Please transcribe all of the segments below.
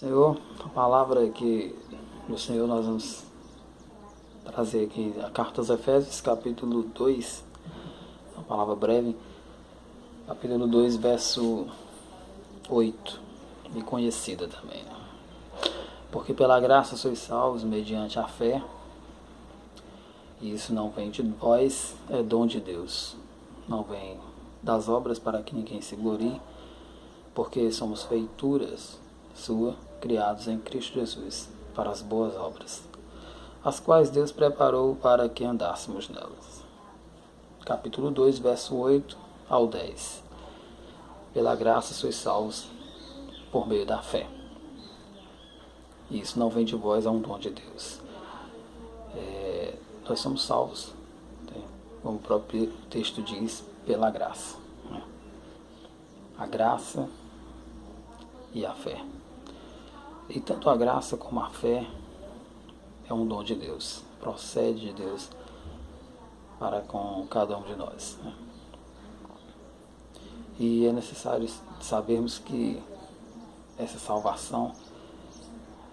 Senhor, a palavra que do Senhor nós vamos trazer aqui, a carta aos Efésios, capítulo 2, uma palavra breve, capítulo 2, verso 8, e conhecida também, né? Porque pela graça sois salvos mediante a fé, e isso não vem de vós, é dom de Deus, não vem das obras para que ninguém se glorie, porque somos feituras sua, criados em Cristo Jesus, para as boas obras, as quais Deus preparou para que andássemos nelas. Capítulo 2, verso 8 ao 10. Pela graça sois salvos por meio da fé. E isso não vem de vós, é um dom de Deus. Nós somos salvos, como o próprio texto diz, pela graça. A graça e a fé. E tanto a graça como a fé é um dom de Deus, procede de Deus para com cada um de nós. E é necessário sabermos que essa salvação,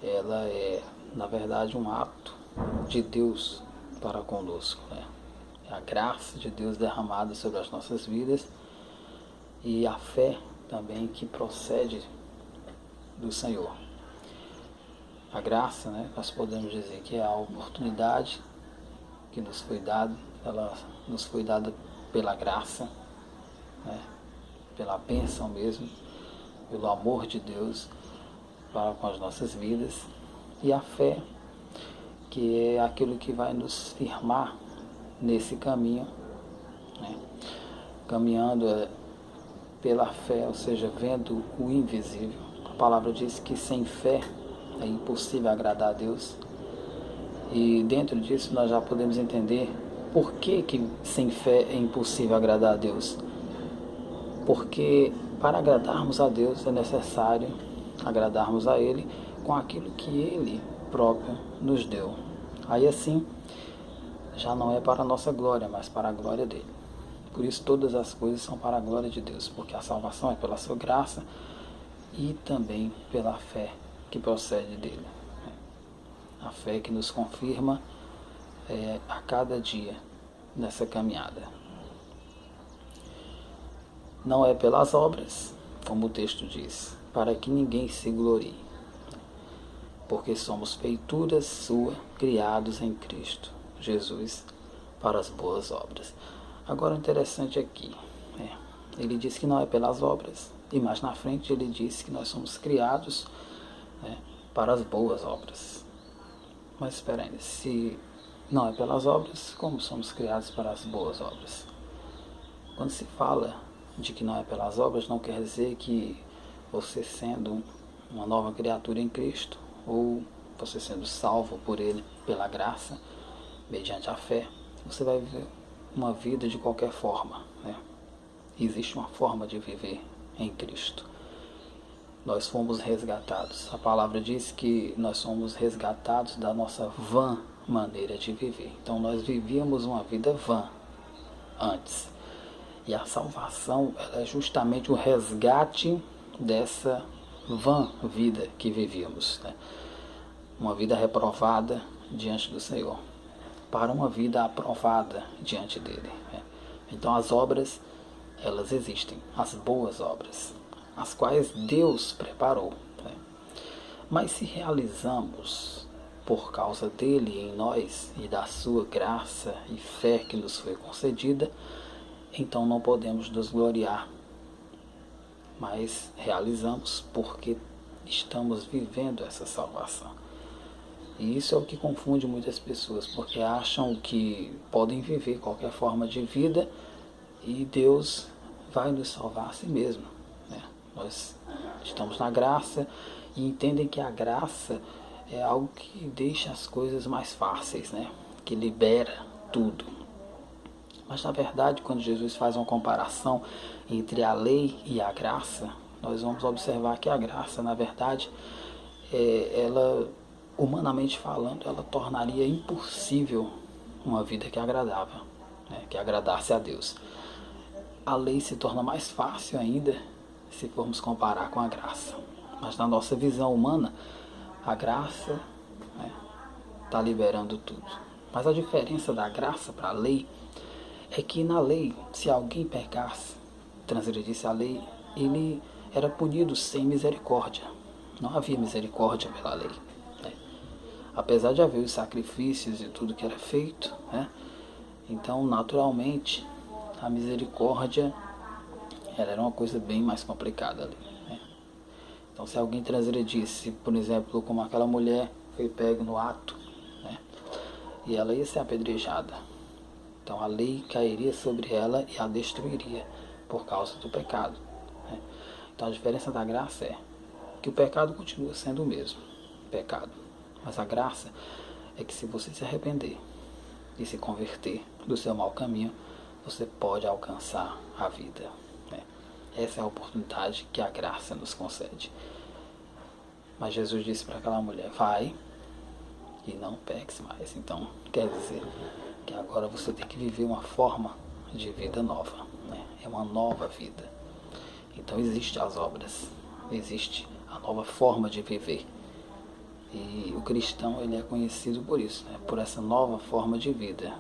ela é, na verdade, um ato de Deus para conosco. É a graça de Deus derramada sobre as nossas vidas e a fé também que procede do Senhor. A graça, nós podemos dizer que é a oportunidade que nos foi dada, ela nos foi dada pela graça, pela bênção mesmo, pelo amor de Deus para com as nossas vidas, e a fé, que é aquilo que vai nos firmar nesse caminho, caminhando pela fé, ou seja, vendo o invisível. A palavra diz que sem fé é impossível agradar a Deus. E dentro disso nós já podemos entender por que sem fé é impossível agradar a Deus. Porque para agradarmos a Deus é necessário agradarmos a Ele com aquilo que Ele próprio nos deu. Aí assim, já não é para a nossa glória, mas para a glória dEle. Por isso todas as coisas são para a glória de Deus, porque a salvação é pela sua graça e também pela fé que procede dele. A fé que nos confirma a cada dia nessa caminhada. Não é pelas obras, como o texto diz, para que ninguém se glorie, porque somos feituras sua, criados em Cristo Jesus para as boas obras. Agora o interessante aqui, ele diz que não é pelas obras, e mais na frente ele diz que nós somos criados para as boas obras. Mas espera aí, se não é pelas obras, como somos criados para as boas obras? Quando se fala de que não é pelas obras, não quer dizer que você sendo uma nova criatura em Cristo, ou você sendo salvo por Ele pela graça, mediante a fé, você vai viver uma vida de qualquer forma. Existe uma forma de viver em Cristo. Nós fomos resgatados. A palavra diz que nós somos resgatados da nossa vã maneira de viver. Então nós vivíamos uma vida vã antes. E a salvação é justamente o resgate dessa vã vida que vivíamos. Uma vida reprovada diante do Senhor, para uma vida aprovada diante dele. Então as obras, elas existem, as boas obras, as quais Deus preparou. Mas se realizamos por causa dele em nós e da sua graça e fé que nos foi concedida, então não podemos nos gloriar, mas realizamos porque estamos vivendo essa salvação. E isso é o que confunde muitas pessoas, porque acham que podem viver qualquer forma de vida e Deus vai nos salvar a si mesmo. Nós estamos na graça e entendem que a graça é algo que deixa as coisas mais fáceis, que libera tudo. Mas na verdade, quando Jesus faz uma comparação entre a lei e a graça, nós vamos observar que a graça, na verdade, ela, humanamente falando, ela tornaria impossível uma vida que agradava, que agradasse a Deus. A lei se torna mais fácil ainda se formos comparar com a graça. Mas na nossa visão humana, a graça está liberando tudo. Mas a diferença da graça para a lei é que na lei, se alguém pecasse, transgredisse a lei, ele era punido sem misericórdia. Não havia misericórdia pela lei. Apesar de haver os sacrifícios e tudo que era feito, então naturalmente a misericórdia ela era uma coisa bem mais complicada ali. Então se alguém transgredisse, por exemplo, como aquela mulher foi pega no ato, e ela ia ser apedrejada, então a lei cairia sobre ela e a destruiria por causa do pecado. Então a diferença da graça é que o pecado continua sendo o mesmo, pecado. Mas a graça é que se você se arrepender e se converter do seu mau caminho, você pode alcançar a vida. Essa é a oportunidade que a graça nos concede. Mas Jesus disse para aquela mulher, vai e não peques mais. Então quer dizer que agora você tem que viver uma forma de vida nova. É uma nova vida. Então existem as obras, existe a nova forma de viver. E o cristão ele é conhecido por isso, por essa nova forma de vida.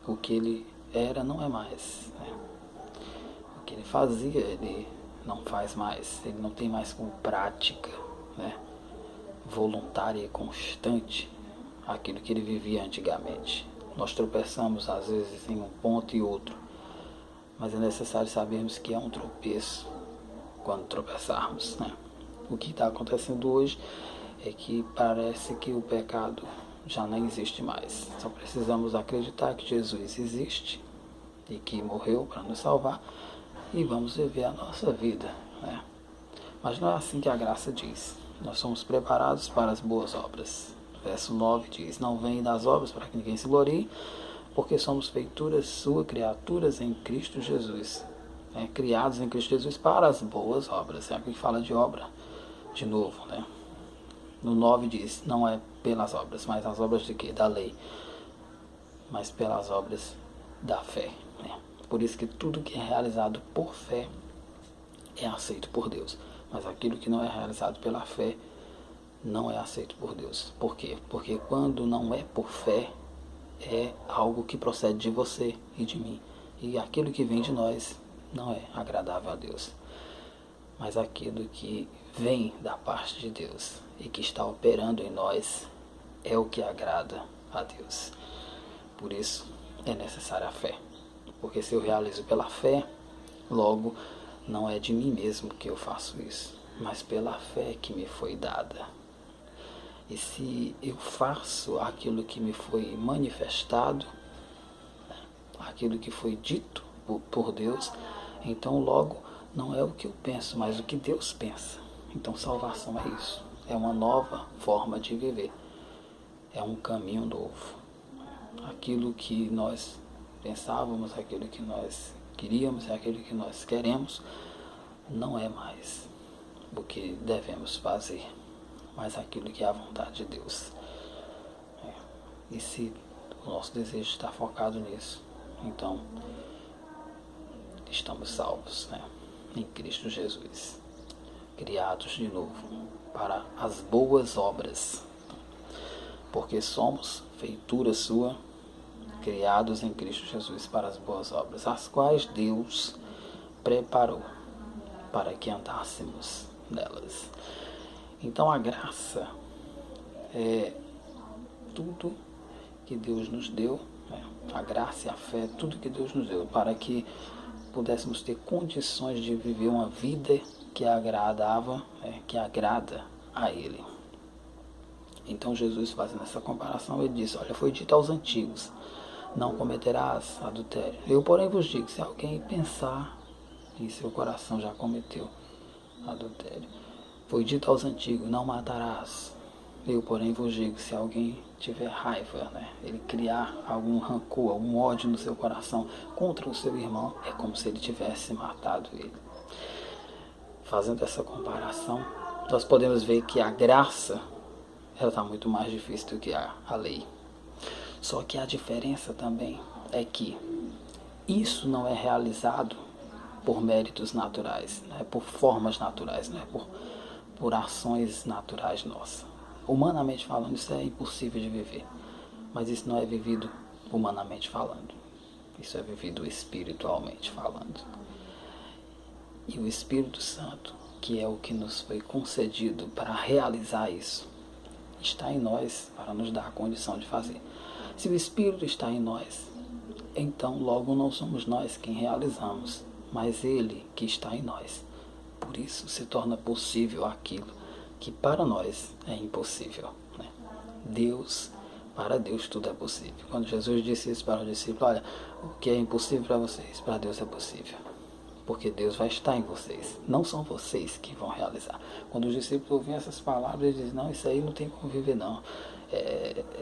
O que ele era não é mais. O que ele fazia, ele não faz mais. Ele não tem mais como prática voluntária e constante aquilo que ele vivia antigamente. Nós tropeçamos às vezes em um ponto e outro, mas é necessário sabermos que é um tropeço quando tropeçarmos. O que está acontecendo hoje é que parece que o pecado já não existe mais. Só precisamos acreditar que Jesus existe e que morreu para nos salvar e vamos viver a nossa vida. Mas não é assim que a graça diz. Nós somos preparados para as boas obras. Verso 9 diz, não vem das obras para que ninguém se glorie, porque somos feituras suas, criaturas em Cristo Jesus. Criados em Cristo Jesus para as boas obras. Aqui fala de obra de novo. No 9 diz, não é pelas obras, mas as obras de quê? Da lei. Mas pelas obras da fé. Por isso que tudo que é realizado por fé é aceito por Deus. Mas aquilo que não é realizado pela fé não é aceito por Deus. Por quê? Porque quando não é por fé, é algo que procede de você e de mim. E aquilo que vem de nós não é agradável a Deus. Mas aquilo que vem da parte de Deus e que está operando em nós é o que agrada a Deus. Por isso é necessária a fé. Porque se eu realizo pela fé, logo não é de mim mesmo que eu faço isso, mas pela fé que me foi dada. E se eu faço aquilo que me foi manifestado, aquilo que foi dito por Deus, então logo não é o que eu penso, mas o que Deus pensa. Então salvação é isso, é uma nova forma de viver, é um caminho novo. Aquilo que nós pensávamos, aquilo que nós queríamos, aquilo que nós queremos, não é mais o que devemos fazer, mas aquilo que é a vontade de Deus. E se o nosso desejo está focado nisso, então estamos salvos, em Cristo Jesus, criados de novo para as boas obras, porque somos feitura sua, criados em Cristo Jesus para as boas obras, as quais Deus preparou para que andássemos nelas. Então a graça é tudo que Deus nos deu, a graça e a fé, tudo que Deus nos deu, para que pudéssemos ter condições de viver uma vida que agradava, que agrada a Ele. Então Jesus, fazendo essa comparação, ele disse, olha, foi dito aos antigos, não cometerás adultério. Eu, porém, vos digo, se alguém pensar em seu coração já cometeu adultério. Foi dito aos antigos, não matarás. Eu, porém, vos digo, se alguém tiver raiva, ele criar algum rancor, algum ódio no seu coração contra o seu irmão, é como se ele tivesse matado ele. Fazendo essa comparação, nós podemos ver que a graça ela está muito mais difícil do que a lei. Só que a diferença também é que isso não é realizado por méritos naturais, por formas naturais, por por ações naturais nossas. Humanamente falando, isso é impossível de viver. Mas isso não é vivido humanamente falando. Isso é vivido espiritualmente falando. E o Espírito Santo, que é o que nos foi concedido para realizar isso, está em nós para nos dar a condição de fazer. Se o Espírito está em nós, então logo não somos nós quem realizamos, mas Ele que está em nós. Por isso se torna possível aquilo que para nós é impossível. Né? Para Deus tudo é possível. Quando Jesus disse isso para os discípulos, olha, o que é impossível para vocês, para Deus é possível. Porque Deus vai estar em vocês. Não são vocês que vão realizar. Quando os discípulos ouvem essas palavras, eles dizem, não, isso aí não tem como viver não.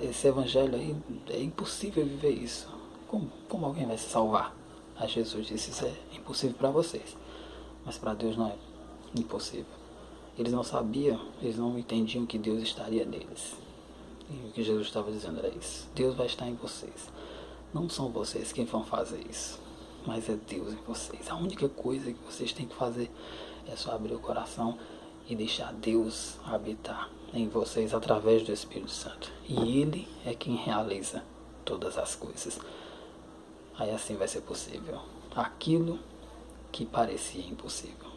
Esse evangelho aí, é impossível viver isso. Como alguém vai se salvar? Aí Jesus disse, isso é impossível para vocês. Mas para Deus não é impossível. Eles não sabiam, eles não entendiam que Deus estaria neles. E o que Jesus estava dizendo era isso. Deus vai estar em vocês. Não são vocês quem vão fazer isso, mas é Deus em vocês. A única coisa que vocês têm que fazer é só abrir o coração e deixar Deus habitar em vocês através do Espírito Santo. E Ele é quem realiza todas as coisas. Aí assim vai ser possível aquilo que parecia impossível.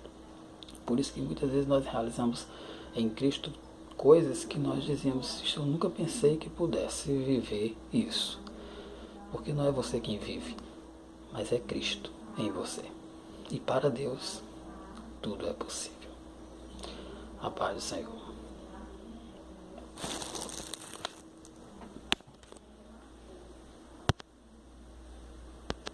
Por isso que muitas vezes nós realizamos em Cristo coisas que nós dizíamos, eu nunca pensei que pudesse viver isso. Porque não é você quem vive, mas é Cristo em você. E para Deus, tudo é possível. A paz do Senhor.